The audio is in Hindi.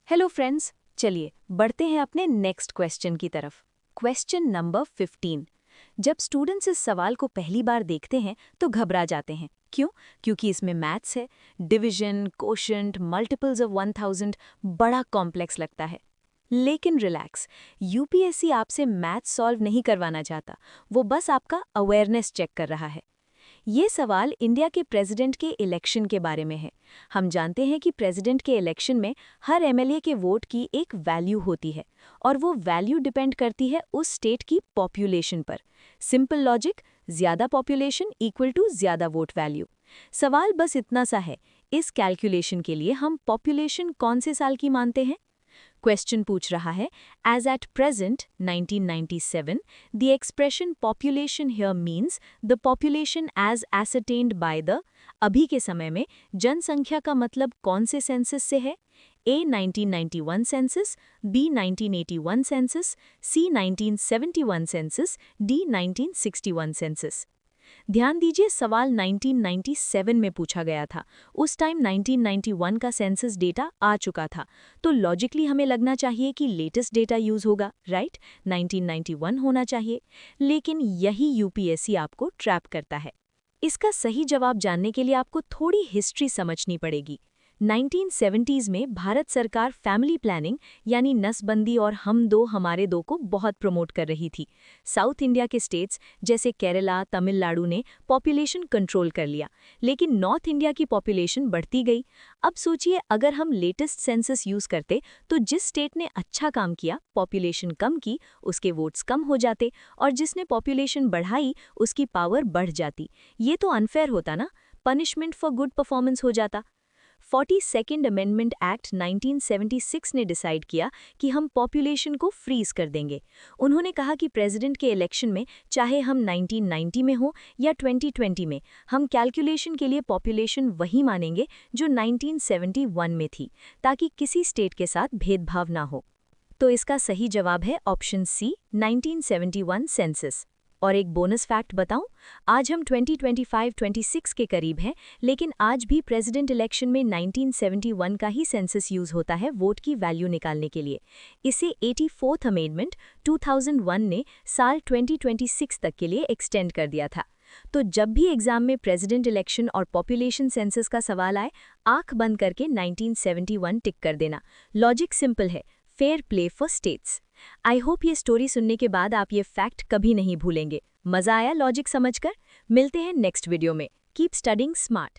हेलो फ्रेंड्स, चलिए बढ़ते हैं अपने नेक्स्ट क्वेश्चन की तरफ। Question number 15। जब स्टूडेंट्स इस सवाल को पहली बार देखते हैं तो घबरा जाते हैं। क्यों? क्योंकि इसमें मैथ्स है, डिवीजन, कोशेंट, मल्टीपल्स ऑफ 1000, बड़ा कॉम्प्लेक्स लगता है। लेकिन रिलैक्स, यूपीएससी आपसे मैथ्स सॉल्व नहीं करवाना चाहता, वो बस आपका अवेयरनेस चेक कर रहा है। ये सवाल इंडिया के प्रेसिडेंट के इलेक्शन के बारे में है। हम जानते हैं कि प्रेसिडेंट के इलेक्शन में हर एमएलए के वोट की एक वैल्यू होती है और वो वैल्यू डिपेंड करती है उस स्टेट की पॉपुलेशन पर। सिंपल लॉजिक, ज़्यादा पॉपुलेशन इक्वल टू ज़्यादा वोट वैल्यू। सवाल बस इतना सा है, इस कैलकुलेशन के लिए हम पॉपुलेशन कौन से साल की मानते हैं? क्वेश्चन पूछ रहा है, as at present 1997 the expression population here means the population as ascertained by the. अभी के समय में जनसंख्या का मतलब कौन से सेंसस से है? ए 1991 सेंसस, बी 1981 सेंसस, सी 1971 सेंसस, डी 1961 सेंसस। ध्यान दीजिए, सवाल 1997 में पूछा गया था। उस टाइम 1991 का सेंसस डेटा आ चुका था, तो लॉजिकली हमें लगना चाहिए कि लेटेस्ट डेटा यूज होगा, राइट? 1991 होना चाहिए। लेकिन यही यूपीएससी आपको ट्रैप करता है। इसका सही जवाब जानने के लिए आपको थोड़ी हिस्ट्री समझनी पड़ेगी। 1970s में भारत सरकार फैमिली प्लानिंग यानी नसबंदी और हम दो हमारे दो को बहुत प्रमोट कर रही थी। साउथ इंडिया के स्टेट्स जैसे केरला, तमिलनाडु ने पॉपुलेशन कंट्रोल कर लिया, लेकिन नॉर्थ इंडिया की पॉपुलेशन बढ़ती गई। अब सोचिए, अगर हम लेटेस्ट सेंसस यूज करते तो जिस स्टेट ने अच्छा काम किया, पॉपुलेशन कम की, उसके वोट्स कम हो जाते, और जिसने पॉपुलेशन बढ़ाई उसकी पावर बढ़ जाती। ये तो अनफेयर होता ना, पनिशमेंट फॉर गुड परफॉर्मेंस हो जाता। 42nd अमेंडमेंट एक्ट 1976 ने डिसाइड किया कि हम पॉपुलेशन को फ्रीज कर देंगे। उन्होंने कहा कि प्रेसिडेंट के इलेक्शन में चाहे हम 1990 में हो या 2020 में, हम कैलकुलेशन के लिए पॉपुलेशन वही मानेंगे जो 1971 में थी, ताकि किसी स्टेट के साथ भेदभाव ना हो। तो इसका सही जवाब है ऑप्शन सी, 1971 सेंसस। और एक बोनस फैक्ट बताऊं, आज हम 2025-26 के करीब हैं, लेकिन आज भी प्रेसिडेंट इलेक्शन में 1971 का ही सेंसस यूज होता है वोट की वैल्यू निकालने के लिए। इसे 84th अमेंडमेंट 2001 ने साल 2026 तक के लिए एक्सटेंड कर दिया था। तो जब भी एग्जाम में प्रेसिडेंट इलेक्शन और पॉपुलेशन सेंसस का सवाल आए, आंख बंद करके 1971 टिक कर देना। लॉजिक सिंपल है, fair play for states. I hope ये स्टोरी सुनने के बाद आप ये फैक्ट कभी नहीं भूलेंगे। मजा आया लॉजिक समझकर? मिलते हैं नेक्स्ट वीडियो में। Keep studying smart.